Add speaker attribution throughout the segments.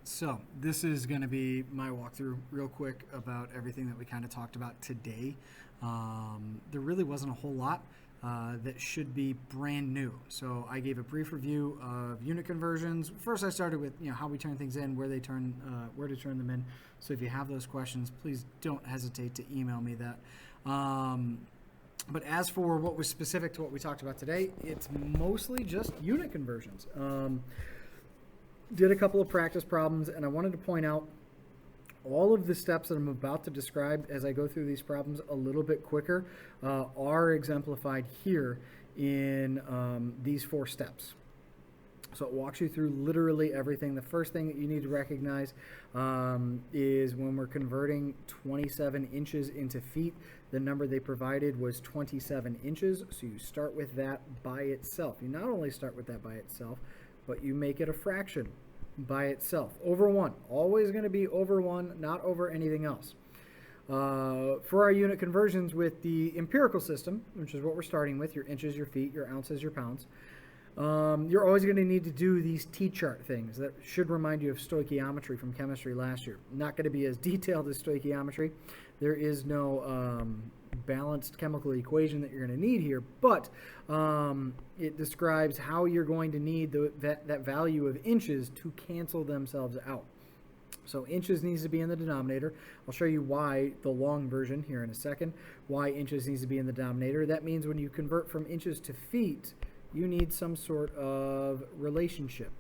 Speaker 1: so this is going to be my walkthrough real quick about everything that we kind of talked about today. There really wasn't a whole lot that should be brand new. So I gave a brief review of unit conversions. First, I started with how we turn things in, where to turn them in. So if you have those questions, please don't hesitate to email me that. But as for what was specific to what we talked about today, it's mostly just unit conversions. Did a couple of practice problems, and I wanted to point out all of the steps that I'm about to describe as I go through these problems a little bit quicker are exemplified here in these 4 steps. So it walks you through literally everything. The first thing that you need to recognize is when we're converting 27 inches into feet, the number they provided was 27 inches. So you start with that by itself. You not only start with that by itself, but you make it a fraction by itself. Over 1. Always going to be over 1, not over anything else. For our unit conversions with the empirical system, which is what we're starting with, your inches, your feet, your ounces, your pounds, you're always going to need to do these T-chart things that should remind you of stoichiometry from chemistry last year. Not going to be as detailed as stoichiometry. There is no balanced chemical equation that you're going to need here, but it describes how you're going to need that value of inches to cancel themselves out. So inches needs to be in the denominator. I'll show you why, the long version here in a second, why inches needs to be in the denominator. That means when you convert from inches to feet, you need some sort of relationship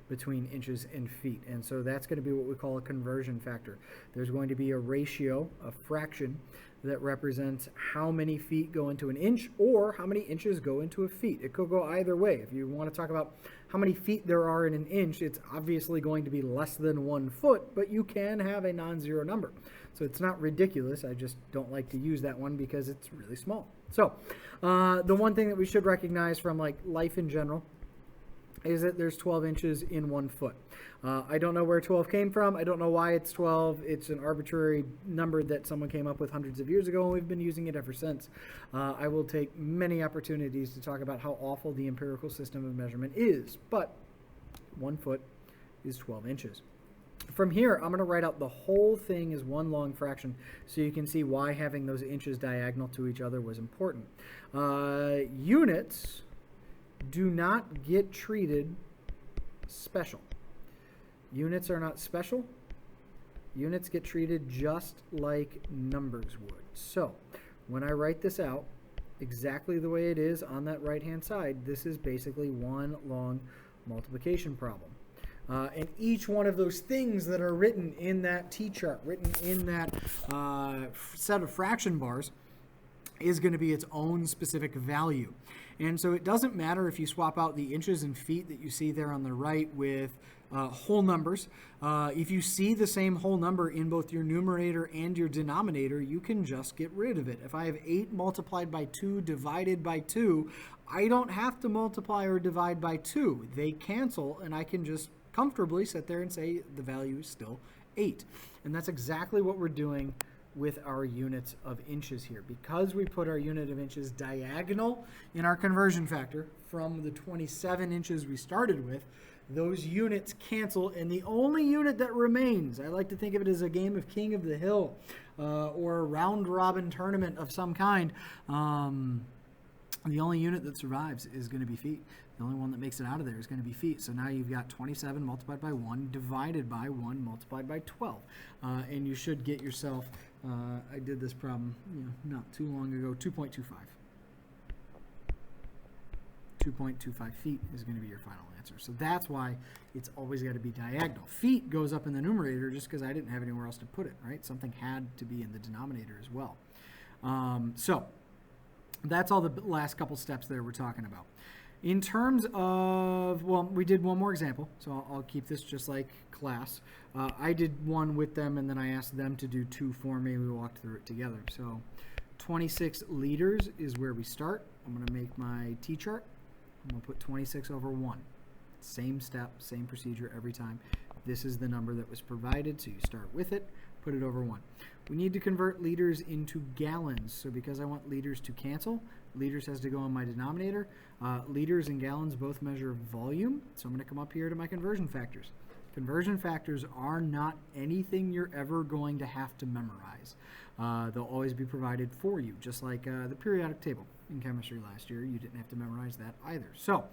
Speaker 1: between inches and feet. And so that's going to be what we call a conversion factor. There's going to be a ratio, a fraction, that represents how many feet go into an inch or how many inches go into a feet. It could go either way. If you want to talk about how many feet there are in an inch, it's obviously going to be less than 1 foot, but you can have a non-zero number. So it's not ridiculous. I just don't like to use that one because it's really small. So the one thing that we should recognize from like life in general is that there's 12 inches in 1 foot. I don't know where 12 came from. I don't know why it's 12. It's an arbitrary number that someone came up with hundreds of years ago, and we've been using it ever since. I will take many opportunities to talk about how awful the empirical system of measurement is, but 1 foot is 12 inches. From here, I'm going to write out the whole thing as one long fraction so you can see why having those inches diagonal to each other was important. Units do not get treated special. Units are not special. Units get treated just like numbers would. So when I write this out exactly the way it is on that right-hand side, this is basically one long multiplication problem. And each one of those things that are written in that T-chart, written in that set of fraction bars, is going to be its own specific value. And so it doesn't matter if you swap out the inches and feet that you see there on the right with whole numbers. If you see the same whole number in both your numerator and your denominator, you can just get rid of it. If I have 8 multiplied by 2 divided by 2, I don't have to multiply or divide by 2. They cancel, and I can just comfortably sit there and say the value is still 8. And that's exactly what we're doing with our units of inches here. Because we put our unit of inches diagonal in our conversion factor from the 27 inches we started with, those units cancel, and the only unit that remains, I like to think of it as a game of King of the Hill or a round-robin tournament of some kind. The only unit that survives is going to be feet. The only one that makes it out of there is going to be feet. So now you've got 27 multiplied by 1 divided by 1 multiplied by 12. And you should get yourself, I did this problem not too long ago, 2.25. 2.25 feet is going to be your final answer. So that's why it's always got to be diagonal. Feet goes up in the numerator just because I didn't have anywhere else to put it, right? Something had to be in the denominator as well. So that's all the last couple steps there we're talking about. In terms of, well, we did one more example, so I'll keep this just like class. I did one with them, and then I asked them to do 2 for me. We walked through it together. So 26 liters is where we start. I'm going to make my T-chart. I'm going to put 26 over 1. Same step, same procedure every time. This is the number that was provided, so you start with it, put it over 1. We need to convert liters into gallons. So because I want liters to cancel, liters has to go in my denominator. Liters and gallons both measure volume. So I'm going to come up here to my conversion factors. Conversion factors are not anything you're ever going to have to memorize. They'll always be provided for you, just like the periodic table in chemistry last year. You didn't have to memorize that either. So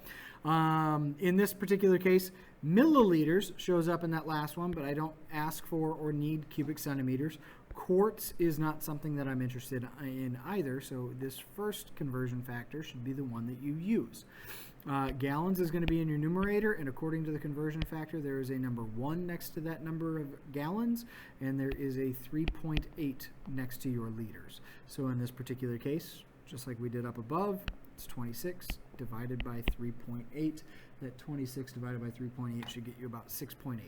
Speaker 1: in this particular case, milliliters shows up in that last one, but I don't ask for or need cubic centimeters. Quarts is not something that I'm interested in either, so this first conversion factor should be the one that you use. Gallons is going to be in your numerator, and according to the conversion factor, there is a number 1 next to that number of gallons, and there is a 3.8 next to your liters. So in this particular case, just like we did up above, it's 26 divided by 3.8. That 26 divided by 3.8 should get you about 6.8.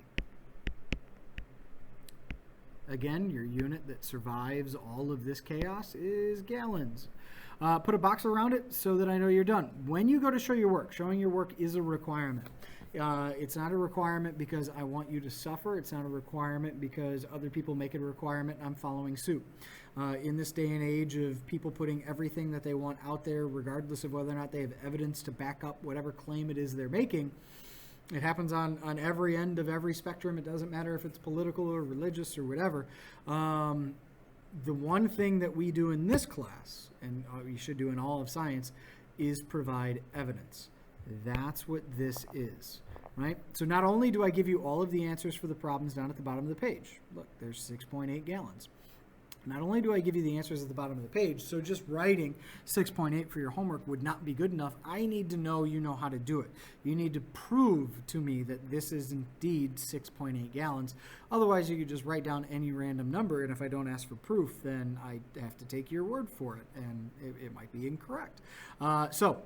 Speaker 1: Again, your unit that survives all of this chaos is gallons. Put a box around it so that I know you're done. When you go to show your work, showing your work is a requirement. It's not a requirement because I want you to suffer. It's not a requirement because other people make it a requirement and I'm following suit. In this day and age of people putting everything that they want out there, regardless of whether or not they have evidence to back up whatever claim it is they're making, it happens on every end of every spectrum. It doesn't matter if it's political or religious or whatever. The one thing that we do in this class, and we should do in all of science, is provide evidence. That's what this is, right? So not only do I give you all of the answers for the problems down at the bottom of the page. Look, there's 6.8 gallons. Not only do I give you the answers at the bottom of the page, so just writing 6.8 for your homework would not be good enough. I need to know you know how to do it. You need to prove to me that this is indeed 6.8 gallons. Otherwise, you could just write down any random number, and if I don't ask for proof, then I have to take your word for it, and it might be incorrect. So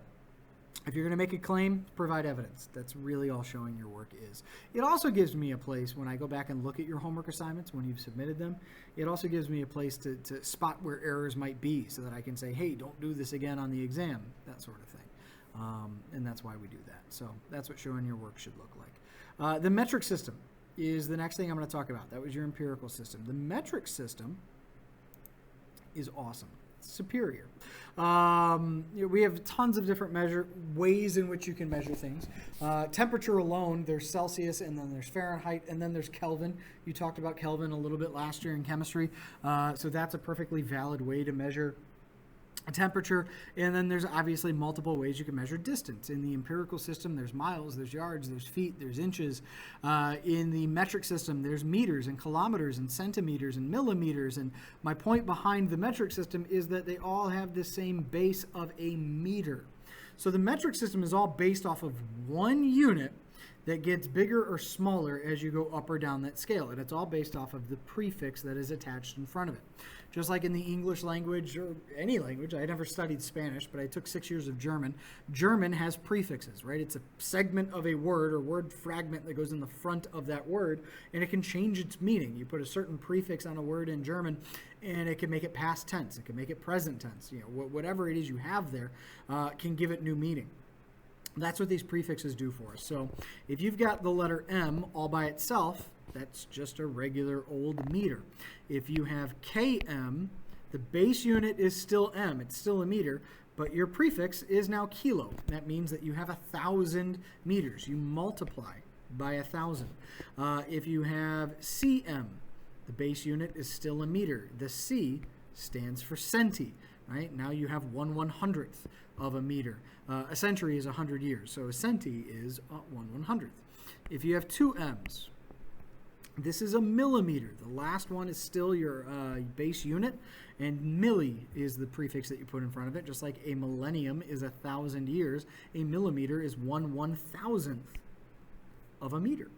Speaker 1: if you're going to make a claim, provide evidence. That's really all showing your work is. It also gives me a place when I go back and look at your homework assignments when you've submitted them. It also gives me a place to spot where errors might be so that I can say, hey, don't do this again on the exam, that sort of thing. And that's why we do that. So that's what showing your work should look like. The metric system is the next thing I'm going to talk about. That was your empirical system. The metric system is awesome. Superior. We have tons of different ways in which you can measure things. Temperature alone, there's Celsius, and then there's Fahrenheit, and then there's Kelvin. You talked about Kelvin a little bit last year in chemistry, so that's a perfectly valid way to measure temperature. And then there's obviously multiple ways you can measure distance. In the empirical system, there's miles, there's yards, there's feet, there's inches. In the metric system, there's meters and kilometers and centimeters and millimeters. And my point behind the metric system is that they all have the same base of a meter. So the metric system is all based off of one unit that gets bigger or smaller as you go up or down that scale. And it's all based off of the prefix that is attached in front of it. Just like in the English language or any language, I never studied Spanish, but I took 6 years of German. German has prefixes, right? It's a segment of a word or word fragment that goes in the front of that word, and it can change its meaning. You put a certain prefix on a word in German, and it can make it past tense. It can make it present tense. You know, whatever it is you have there can give it new meaning. That's what these prefixes do for us. So if you've got the letter M all by itself, that's just a regular old meter. If you have km, the base unit is still m. It's still a meter, but your prefix is now kilo. That means that you have 1,000 meters. You multiply by 1,000. If you have cm, the base unit is still a meter. The C stands for centi, right? Now you have 1/100th of a meter. A century is 100 years, so a centi is 1/100th. If you have two m's, this is a millimeter. The last one is still your base unit, and milli is the prefix that you put in front of it. Just like a millennium is 1,000 years, a millimeter is 1/1000th of a meter.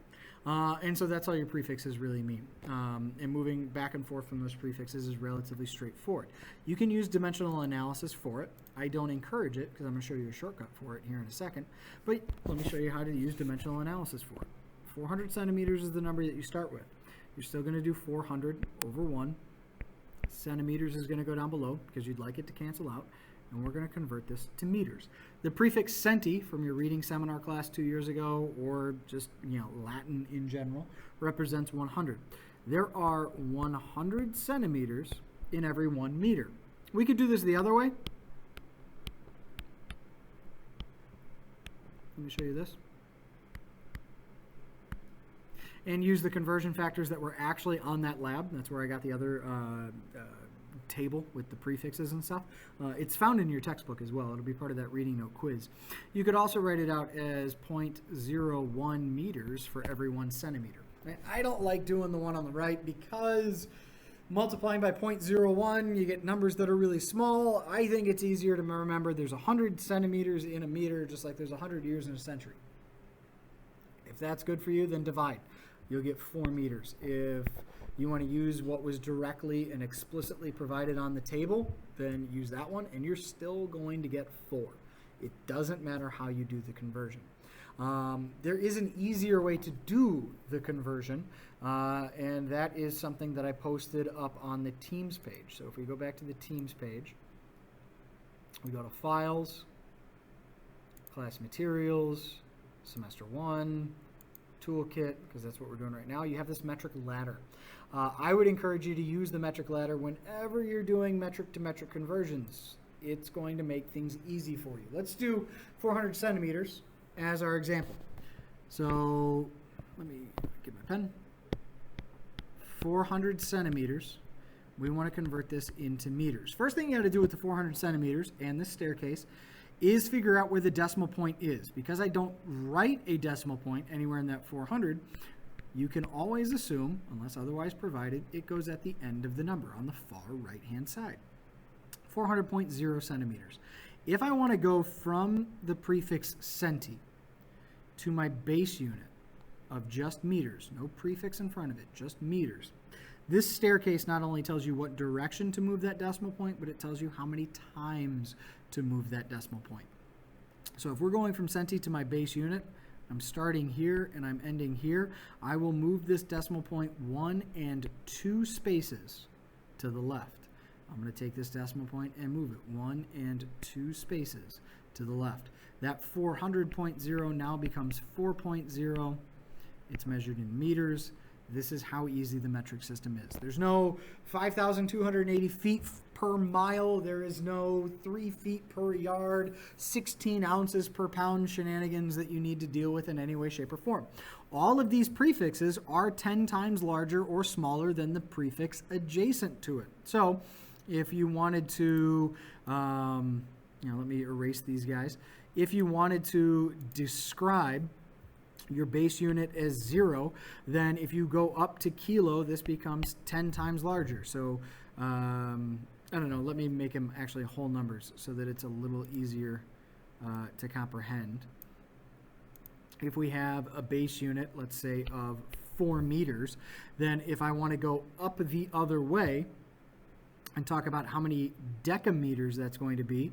Speaker 1: And so that's all your prefixes really mean. And moving back and forth from those prefixes is relatively straightforward. You can use dimensional analysis for it. I don't encourage it because I'm going to show you a shortcut for it here in a second. But let me show you how to use dimensional analysis for it. 400 centimeters is the number that you start with. You're still going to do 400 over 1. Centimeters is going to go down below because you'd like it to cancel out. And we're going to convert this to meters. The prefix centi from your reading seminar class 2 years ago, or just Latin in general, represents 100. There are 100 centimeters in every 1 meter. We could do this the other way. Let me show you this. and use the conversion factors that were actually on that lab. That's where I got the other table with the prefixes and stuff. It's found in your textbook as well. It'll be part of that reading note quiz. You could also write it out as 0.01 meters for every 1 centimeter. I don't like doing the one on the right because multiplying by 0.01, you get numbers that are really small. I think it's easier to remember there's 100 centimeters in a meter, just like there's 100 years in a century. If that's good for you, then divide. You'll get 4 meters. If you want to use what was directly and explicitly provided on the table, then use that one, and you're still going to get 4. It doesn't matter how you do the conversion. There is an easier way to do the conversion, and that is something that I posted up on the Teams page. So if we go back to the Teams page, we go to Files, Class Materials, Semester 1, Toolkit, because that's what we're doing right now. You have this metric ladder. I would encourage you to use the metric ladder whenever you're doing metric to metric conversions. It's going to make things easy for you. Let's do 400 centimeters as our example. So let me get my pen. 400 centimeters. We want to convert this into meters. First thing you got to do with the 400 centimeters and this staircase is figure out where the decimal point is. Because I don't write a decimal point anywhere in that 400, you can always assume, unless otherwise provided, it goes at the end of the number on the far right-hand side. 400.0 centimeters. If I want to go from the prefix centi to my base unit of just meters, no prefix in front of it, just meters, this staircase not only tells you what direction to move that decimal point, but it tells you how many times to move that decimal point. So if we're going from centi to my base unit, I'm starting here and I'm ending here, I will move this decimal point 1 and 2 spaces to the left. I'm going to take this decimal point and move it 1 and 2 spaces to the left. That 400.0 now becomes 4.0. It's measured in meters. This is how easy the metric system is. There's no 5,280 feet per mile. There is no 3 feet per yard, 16 ounces per pound shenanigans that you need to deal with in any way, shape, or form. All of these prefixes are 10 times larger or smaller than the prefix adjacent to it. So if you wanted to, let me erase these guys. If you wanted to describe your base unit as 0, then if you go up to kilo, this becomes 10 times larger. So, I don't know, let me make them actually whole numbers so that it's a little easier to comprehend. If we have a base unit, let's say of 4 meters, then if I want to go up the other way and talk about how many decameters that's going to be,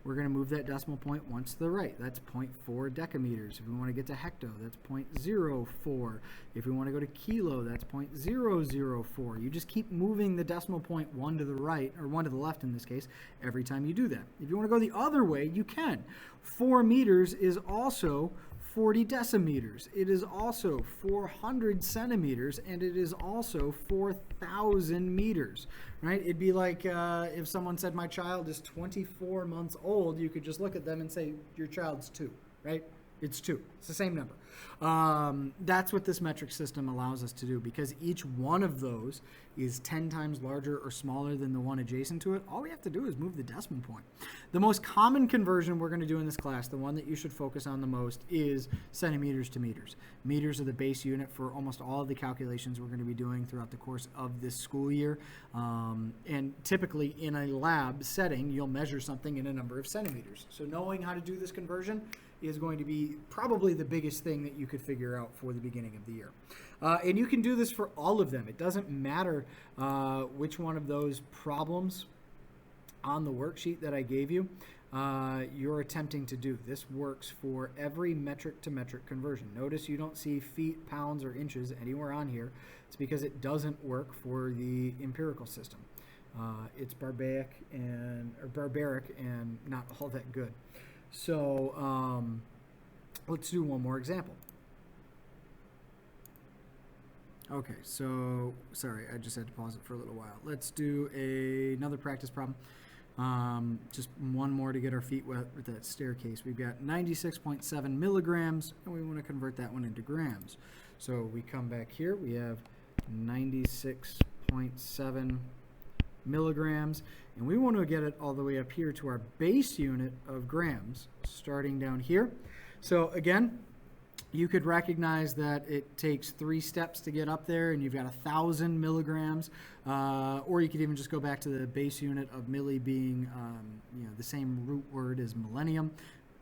Speaker 1: we're going to move that decimal point once to the right. That's 0.4 decameters. If we want to get to hecto, that's 0.04. If we want to go to kilo, that's 0.004. You just keep moving the decimal point 1 to the right, or 1 to the left in this case, every time you do that. If you want to go the other way, you can. 4 meters is also 40 decimeters. It is also 400 centimeters, and it is also 4,000 meters, right? It'd be like if someone said my child is 24 months old, you could just look at them and say your child's 2, right? It's 2. It's the same number. That's what this metric system allows us to do, because each one of those is 10 times larger or smaller than the one adjacent to it. All we have to do is move the decimal point. The most common conversion we're going to do in this class, the one that you should focus on the most, is centimeters to meters. Meters are the base unit for almost all of the calculations we're going to be doing throughout the course of this school year. And typically in a lab setting, you'll measure something in a number of centimeters. So knowing how to do this conversion is going to be probably the biggest thing that you could figure out for the beginning of the year. And you can do this for all of them. It doesn't matter which one of those problems on the worksheet that I gave you you're attempting to do. This works for every metric to metric conversion. Notice you don't see feet, pounds, or inches anywhere on here. It's because it doesn't work for the empirical system. It's barbaric and not all that good. So let's do one more example. Okay, so sorry, I just had to pause it for a little while. Let's do another practice problem. Just one more to get our feet wet with that staircase. We've got 96.7 milligrams, and we want to convert that one into grams. So we come back here, we have 96.7 milligrams, and we want to get it all the way up here to our base unit of grams, starting down here. So again, you could recognize that it takes 3 steps to get up there, and you've got 1,000 milligrams, or you could even just go back to the base unit of milli being the same root word as millennium,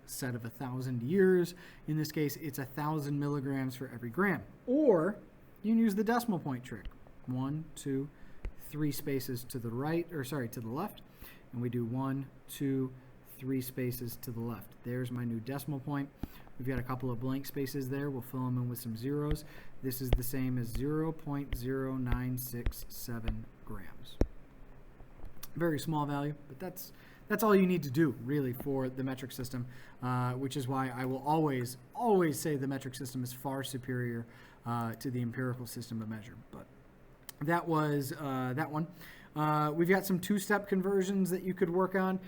Speaker 1: set of 1,000 years. In this case, it's 1,000 milligrams for every gram. Or you can use the decimal point trick. 1, 2, 3 spaces to the right, or sorry, to the left, and we do 1, 2, 3 spaces to the left. There's my new decimal point. We've got a couple of blank spaces there. We'll fill them in with some zeros. This is the same as 0.0967 grams. Very small value, but that's all you need to do, really, for the metric system, which is why I will always say the metric system is far superior to the empirical system of measure. But that was that one. We've got some 2-step conversions that you could work on.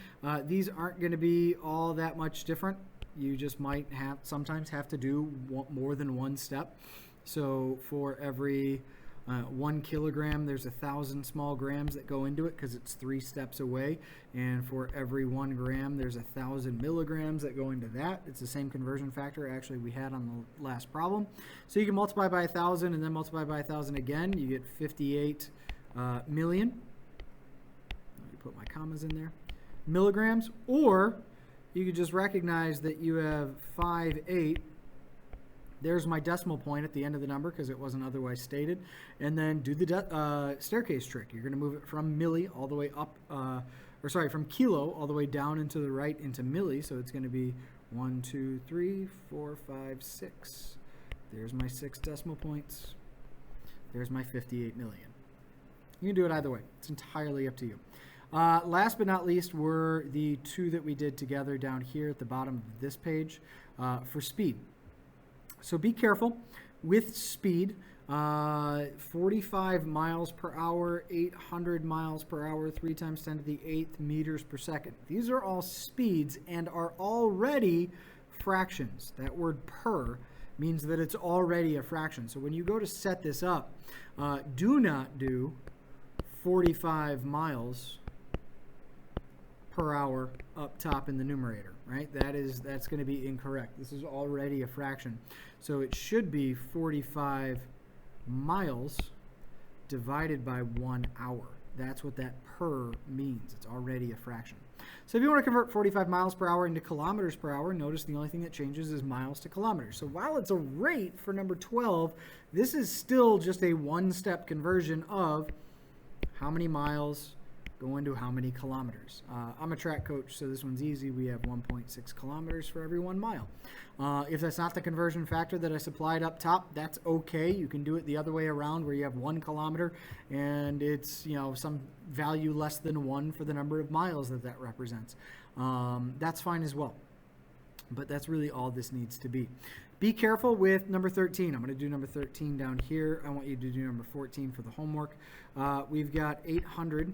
Speaker 1: These aren't going to be all that much different. You just might sometimes have to do more than one step. So for every 1 kilogram, there's 1,000 small grams that go into it because it's 3 steps away. And for every 1 gram, there's 1,000 milligrams that go into that. It's the same conversion factor actually we had on the last problem. So you can multiply by 1,000 and then multiply by 1,000 again. You get 58 million. Let me put my commas in there. Milligrams. Or you could just recognize that you have 5/8. There's my decimal point at the end of the number because it wasn't otherwise stated. And then do the staircase trick. You're going to move it from milli all the way up, from kilo all the way down into the right into milli. So it's going to be 1, 2, 3, 4, 5, 6. There's my 6 decimal points. There's my 58 million. You can do it either way. It's entirely up to you. Last but not least were the 2 that we did together down here at the bottom of this page for speed. So be careful with speed. 45 miles per hour, 800 miles per hour, 3 times 10 to the 8th meters per second. These are all speeds and are already fractions. That word per means that it's already a fraction. So when you go to set this up, do not do 45 miles per hour up top in the numerator, right? That's going to be incorrect. This is already a fraction. So it should be 45 miles divided by 1 hour. That's what that per means. It's already a fraction. So if you want to convert 45 miles per hour into kilometers per hour, notice the only thing that changes is miles to kilometers. So while it's a rate for number 12, this is still just a 1-step conversion of how many miles go into how many kilometers. I'm a track coach, so this one's easy. We have 1.6 kilometers for every 1 mile. If that's not the conversion factor that I supplied up top, that's okay. You can do it the other way around where you have 1 kilometer and it's some value less than 1 for the number of miles that represents. That's fine as well. But that's really all this needs to be. Be careful with number 13. I'm going to do number 13 down here. I want you to do number 14 for the homework. We've got 800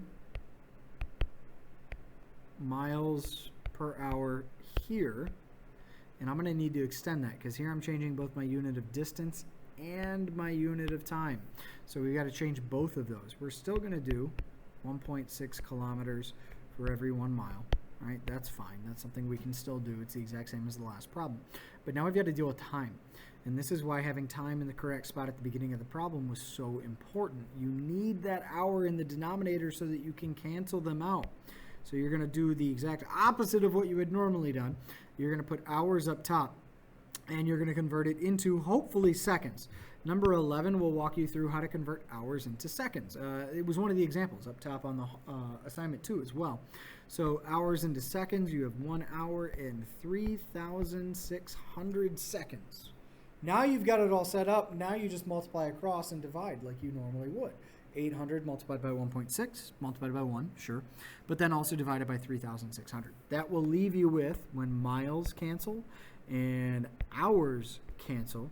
Speaker 1: miles per hour here, and I'm going to need to extend that because here I'm changing both my unit of distance and my unit of time. So we've got to change both of those. We're still going to do 1.6 kilometers for every 1 mile. Right? That's fine. That's something we can still do. It's the exact same as the last problem. But now we've got to deal with time. And this is why having time in the correct spot at the beginning of the problem was so important. You need that hour in the denominator so that you can cancel them out. So you're going to do the exact opposite of what you had normally done. You're going to put hours up top, and you're going to convert it into, hopefully, seconds. Number 11 will walk you through how to convert hours into seconds. It was one of the examples up top on the assignment 2 as well. So hours into seconds, you have 1 hour and 3,600 seconds. Now you've got it all set up. Now you just multiply across and divide like you normally would. 800 multiplied by 1.6, multiplied by 1, sure, but then also divided by 3,600. That will leave you with, when miles cancel and hours cancel,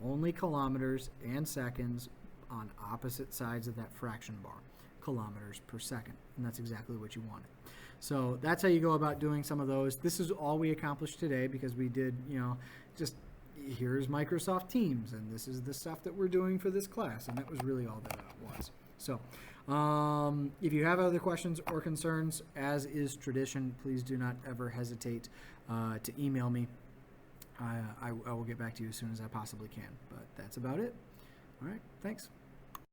Speaker 1: only kilometers and seconds on opposite sides of that fraction bar, kilometers per second, and that's exactly what you wanted. So that's how you go about doing some of those. This is all we accomplished today because we did, here's Microsoft Teams, and this is the stuff that we're doing for this class, and that was really all that it was. So, if you have other questions or concerns, as is tradition, please do not ever hesitate to email me. I will get back to you as soon as I possibly can, but that's about it. All right, thanks.